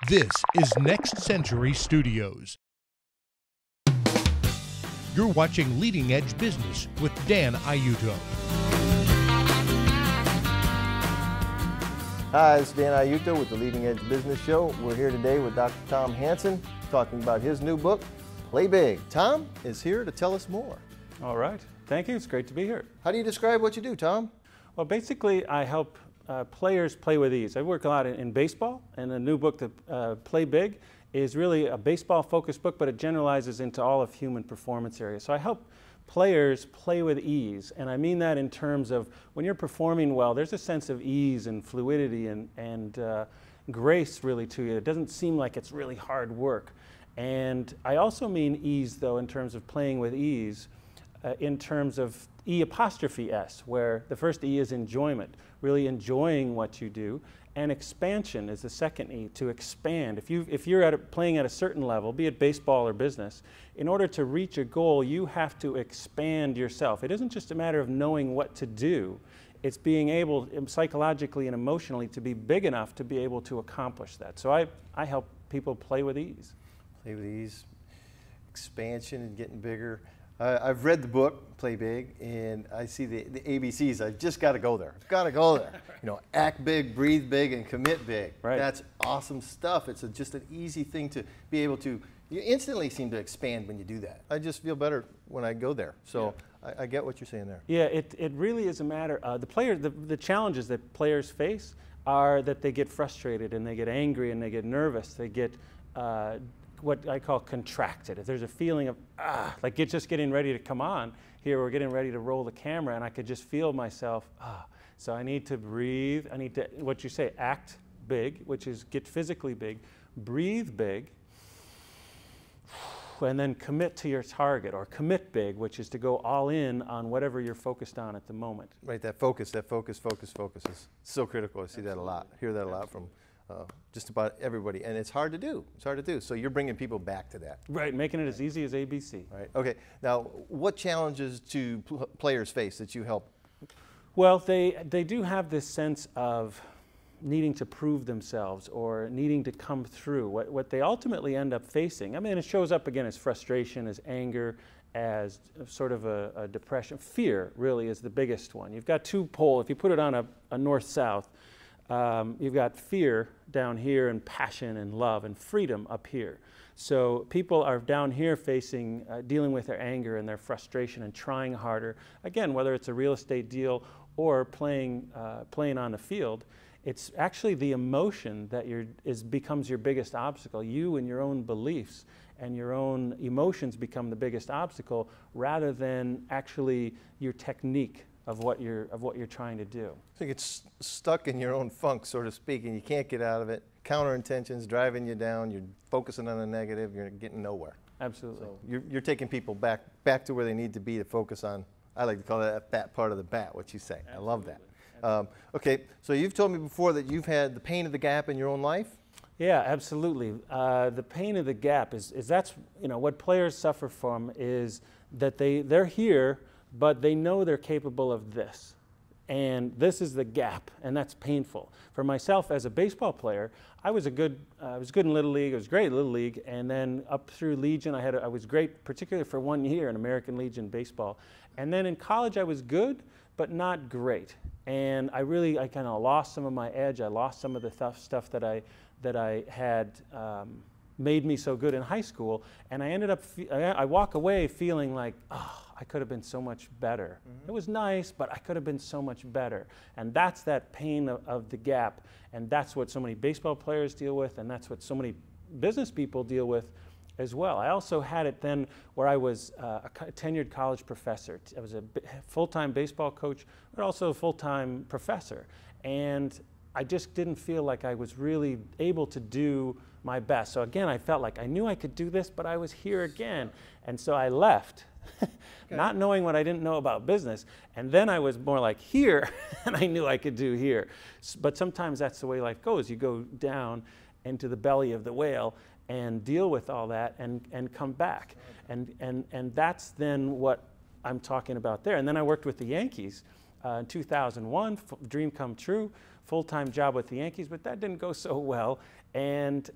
This is Next Century Studios. You're watching Leading Edge Business with Dan Auito. Hi, it's Dan Auito with the Leading Edge Business Show. We're here today with Dr. Tom Hanson talking about his new book, Play Big. Tom is here to tell us more. All right. Thank you. It's great to be here. How do you describe what you do, Tom? Well, basically, I help players play with ease. I work a lot in baseball, and the new book, Play Big, is really a baseball-focused book, but it generalizes into all of human performance areas. So I help players play with ease, and I mean that in terms of when you're performing well, there's a sense of ease and fluidity and grace really to you. It doesn't seem like it's really hard work. And I also mean ease, though, in terms of playing with ease, in terms of E''S, where the first E is enjoyment, really enjoying what you do, and expansion is the second E, to expand. If you're playing at a certain level, be it baseball or business, in order to reach a goal, you have to expand yourself. It isn't just a matter of knowing what to do, it's being able psychologically and emotionally to be big enough to be able to accomplish that. So I help people play with ease. Play with ease, expansion and getting bigger. I've read the book, Play Big, and I see the ABCs. I've just got to go there. I've got to go there. You know, act big, breathe big, and commit big. Right. That's awesome stuff. It's just an easy thing to be able to, you instantly seem to expand when you do that. I just feel better when I go there. So yeah. I get what you're saying there. Yeah, it really is a matter, the challenges that players face are that they get frustrated and they get angry and they get nervous. They get what I call contracted. If there's a feeling of, like it's just getting ready to come on, here we're getting ready to roll the camera and I could just feel myself, So I need to breathe, I need to, what you say, act big, which is get physically big, breathe big, and then commit to your target, or commit big, which is to go all in on whatever you're focused on at the moment. Right, that focus is so critical. I see that a lot, hear that a lot from just about everybody, and it's hard to do. It's hard to do. So you're bringing people back to that. Right, making it as easy as ABC. Right. Okay. Now, what challenges do players face that you help? Well, they do have this sense of needing to prove themselves or needing to come through. What they ultimately end up facing, I mean, it shows up again as frustration, as anger, as sort of a depression. Fear really is the biggest one. You've got two poles. If you put it on a north-south, you've got fear down here and passion and love and freedom up here. So people are down here facing, dealing with their anger and their frustration and trying harder. Again, whether it's a real estate deal or playing on the field, it's actually the emotion that becomes your biggest obstacle. You and your own beliefs and your own emotions become the biggest obstacle rather than actually your technique of what you're trying to do. So you get stuck in your own funk, so to speak, and you can't get out of it. Counter intentions driving you down. You're focusing on the negative. You're getting nowhere. Absolutely. So you're taking people back to where they need to be to focus on. I like to call that fat part of the bat. What you say. Absolutely. I love that. Okay. So you've told me before that you've had the pain of the gap in your own life. Yeah, absolutely. The pain of the gap is that's what players suffer from is that they're here, but they know they're capable of this. And this is the gap, and that's painful. For myself as a baseball player, I was good in Little League, I was great in Little League, and then up through Legion, I was great, particularly for 1 year in American Legion baseball. And then in college, I was good, but not great. And I kind of lost some of my edge. I lost some of the stuff that I had made me so good in high school, and I ended up, I walk away feeling like, I could have been so much better. Mm-hmm. It was nice, but I could have been so much better. And that's that pain of the gap, and that's what so many baseball players deal with, and that's what so many business people deal with as well. I also had it then where I was a tenured college professor. I was a full-time baseball coach, but also a full-time professor. And I just didn't feel like I was really able to do my best. So again, I felt like I knew I could do this, but I was here again. And so I left, not knowing what I didn't know about business. And then I was more like here, and I knew I could do here. But sometimes that's the way life goes. You go down into the belly of the whale and deal with all that and come back. And that's then what I'm talking about there. And then I worked with the Yankees In 2001, dream come true, full-time job with the Yankees, but that didn't go so well. And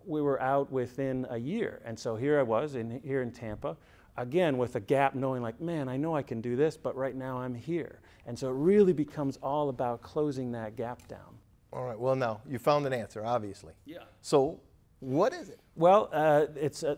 we were out within a year. And so here I was here in Tampa, again with a gap, knowing like, man, I know I can do this, but right now I'm here. And so it really becomes all about closing that gap down. All right, well now, you found an answer, obviously. Yeah. So what is it? Well,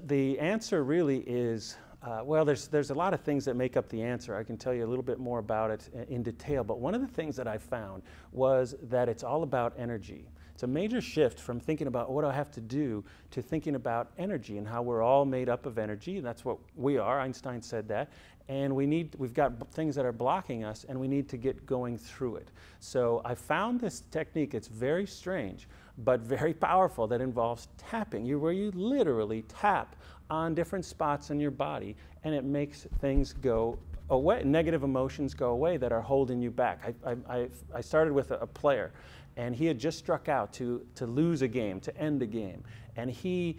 the answer really is, well, there's a lot of things that make up the answer. I can tell you a little bit more about it in detail, but one of the things that I found was that it's all about energy. It's a major shift from thinking about what do I have to do to thinking about energy and how we're all made up of energy. That's what we are. Einstein said that. And we've got things that are blocking us, and we need to get going through it. So I found this technique. It's very strange, but very powerful, that involves tapping. Where you literally tap on different spots in your body, and it makes things go away, negative emotions go away that are holding you back. I started with a player, and he had just struck out to lose a game, to end a game. And he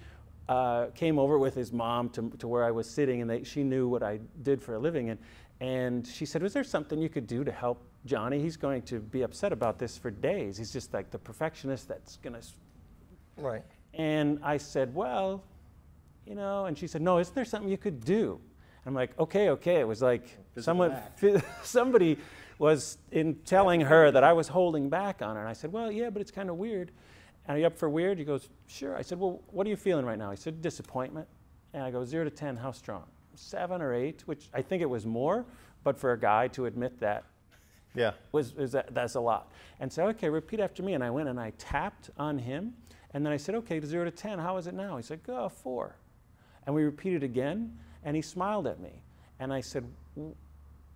came over with his mom to where I was sitting, and she knew what I did for a living. And she said, was there something you could do to help Johnny? He's going to be upset about this for days. He's just like the perfectionist that's going to... Right. And I said, well, you know, and she said, no, isn't there something you could do? I'm like, okay. It was like somebody was telling her that I was holding back on her. And I said, well, yeah, but it's kind of weird. Are you up for weird? He goes, sure. I said, well, what are you feeling right now? He said, disappointment. And I go, 0 to 10, how strong? 7 or 8, which I think it was more, but for a guy to admit that, yeah, that's a lot. And so, okay, repeat after me. And I went and I tapped on him. And then I said, okay, 0 to 10, how is it now? He said, go 4. And we repeated again, and he smiled at me. And I said,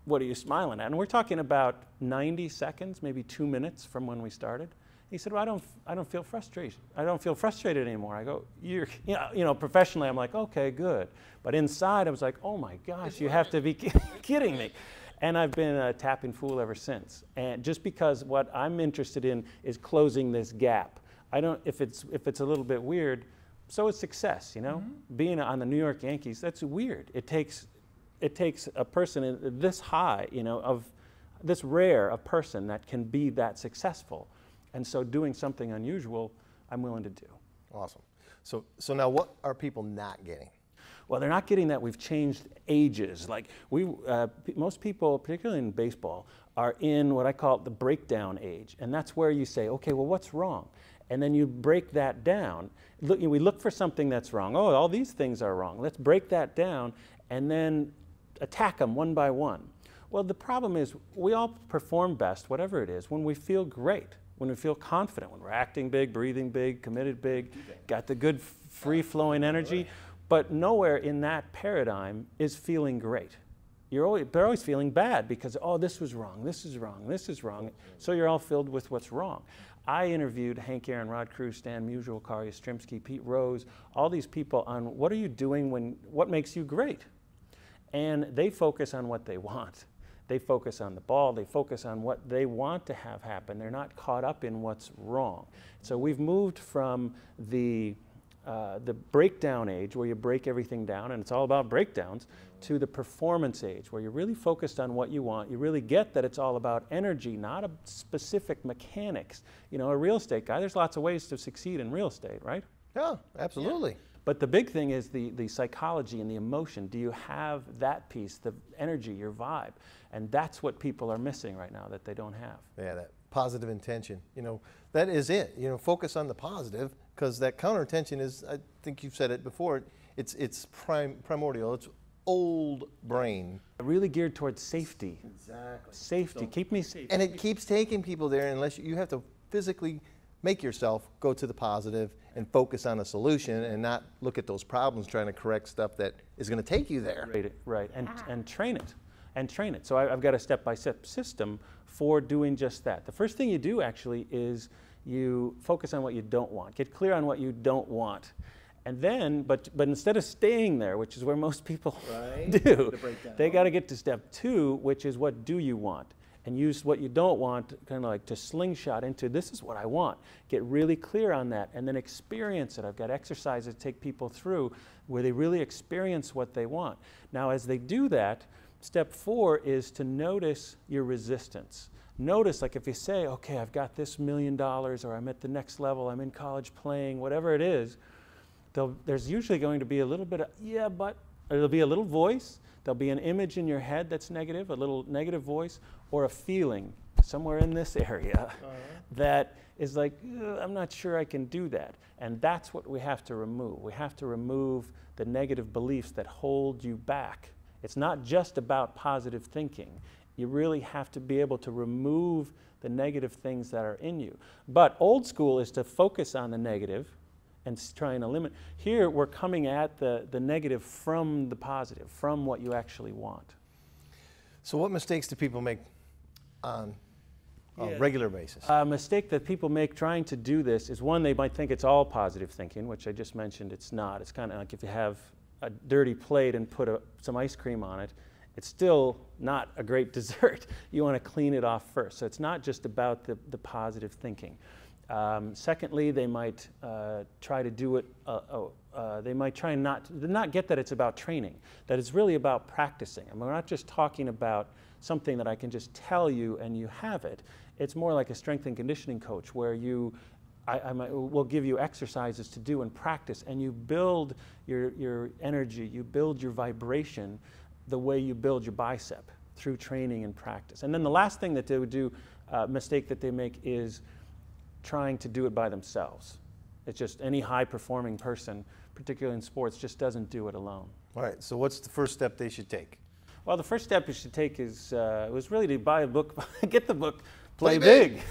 what are you smiling at? And we're talking about 90 seconds, maybe 2 minutes from when we started. He said, well, I don't feel frustration. I don't feel frustrated anymore. I go, you know, professionally, I'm like, okay, good. But inside, I was like, oh my gosh, you have to be kidding me. And I've been a tapping fool ever since. And just because what I'm interested in is closing this gap. If it's a little bit weird, so is success, you know? Mm-hmm. Being on the New York Yankees, that's weird. It takes a person this high, you know, of this rare a person that can be that successful. And so doing something unusual, I'm willing to do. Awesome. So now what are people not getting? Well, they're not getting that we've changed ages. Like most people, particularly in baseball, are in what I call the breakdown age. And that's where you say, okay, well, what's wrong? And then you break that down. We look for something that's wrong. Oh, all these things are wrong. Let's break that down and then attack them one by one. Well, the problem is we all perform best, whatever it is, when we feel great, when we feel confident, when we're acting big, breathing big, committed big, got the good free-flowing energy. But nowhere in that paradigm is feeling great. They're always feeling bad because, oh, this was wrong, this is wrong, this is wrong. So you're all filled with what's wrong. I interviewed Hank Aaron, Rod Carew, Stan Musial, Yastrzemski, Pete Rose, all these people on what are you doing what makes you great? And they focus on what they want. They focus on the ball. They focus on what they want to have happen. They're not caught up in what's wrong. So we've moved from the breakdown age, where you break everything down, and it's all about breakdowns, to the performance age, where you're really focused on what you want. You really get that it's all about energy, not a specific mechanics. You know, a real estate guy, there's lots of ways to succeed in real estate, right? Yeah, absolutely. Yeah. But the big thing is the psychology and the emotion. Do you have that piece, the energy, your vibe? And that's what people are missing right now that they don't have. Yeah, that positive intention. You know, that is it. You know, focus on the positive, because that counter intention is, I think you've said it before, it's primordial. It's old brain. Really geared towards safety. Exactly. Safety, keep me safe. And it keeps taking people there unless you have to physically make yourself go to the positive and focus on a solution and not look at those problems trying to correct stuff that is going to take you there. Right. And train it. And train it. So I've got a step-by-step system for doing just that. The first thing you do actually is you focus on what you don't want. Get clear on what you don't want. And then, but instead of staying there, which is where most people do, they got to get to step 2, which is what do you want? And use what you don't want kind of like to slingshot into, this is what I want. Get really clear on that and then experience it. I've got exercises to take people through where they really experience what they want. Now, as they do that, Step 4 is to notice your resistance. Notice, like if you say, okay, I've got this $1 million, or I'm at the next level, I'm in college playing, whatever it is, there's usually going to be a little bit of, yeah, but, or there'll be a little voice, there'll be an image in your head that's negative, a little negative voice, or a feeling somewhere in this area that is like, I'm not sure I can do that. And that's what we have to remove. We have to remove the negative beliefs that hold you back. It's not just about positive thinking. You really have to be able to remove the negative things that are in you. But old school is to focus on the negative and try and eliminate. Here, we're coming at the negative from the positive, from what you actually want. So what mistakes do people make on a regular basis? A mistake that people make trying to do this is, one, they might think it's all positive thinking, which I just mentioned it's not. It's kind of like if you have a dirty plate and put some ice cream on it, it's still not a great dessert. You want to clean it off first. So it's not just about the positive thinking. Secondly, they might try to do it, they might try not get that it's about training, that it's really about practicing. And we're not just talking about something that I can just tell you and you have it. It's more like a strength and conditioning coach where we'll give you exercises to do and practice, and you build your energy, you build your vibration the way you build your bicep through training and practice. And then the last thing that they would do, mistake that they make, is trying to do it by themselves. It's just any high-performing person, particularly in sports, just doesn't do it alone. All right, so what's the first step they should take? Well, the first step you should take is was really to buy a book, get the book, Play Big.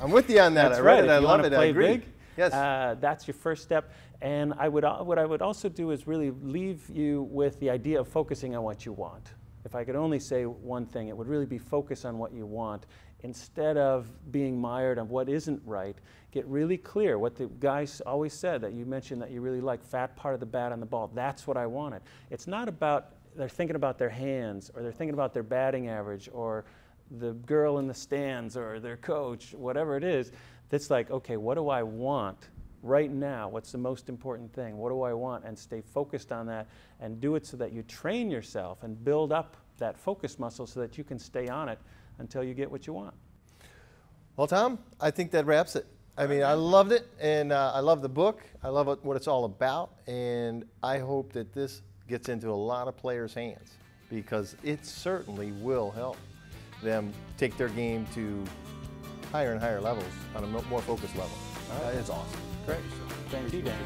I'm with you on that. That's I read right. it, I If you love want it, to I play agree. big, Yes. that's your first step. And what I would also do is really leave you with the idea of focusing on what you want. If I could only say one thing, it would really be focus on what you want instead of being mired on what isn't right. Get really clear. What the guys always said that you mentioned that you really like, fat part of the bat on the ball. That's what I wanted. It's not about they're thinking about their hands, or they're thinking about their batting average, or the girl in the stands, or their coach, whatever it is. It's like, okay, what do I want right now? What's the most important thing? What do I want? And stay focused on that and do it so that you train yourself and build up that focus muscle so that you can stay on it until you get what you want. Well, Tom, I think that wraps it. I mean, I loved it, and I love the book. I love what it's all about, and I hope that this gets into a lot of players' hands, because it certainly will help them take their game to higher and higher levels on a more focused level. It's awesome. Great. Thank you, Dan.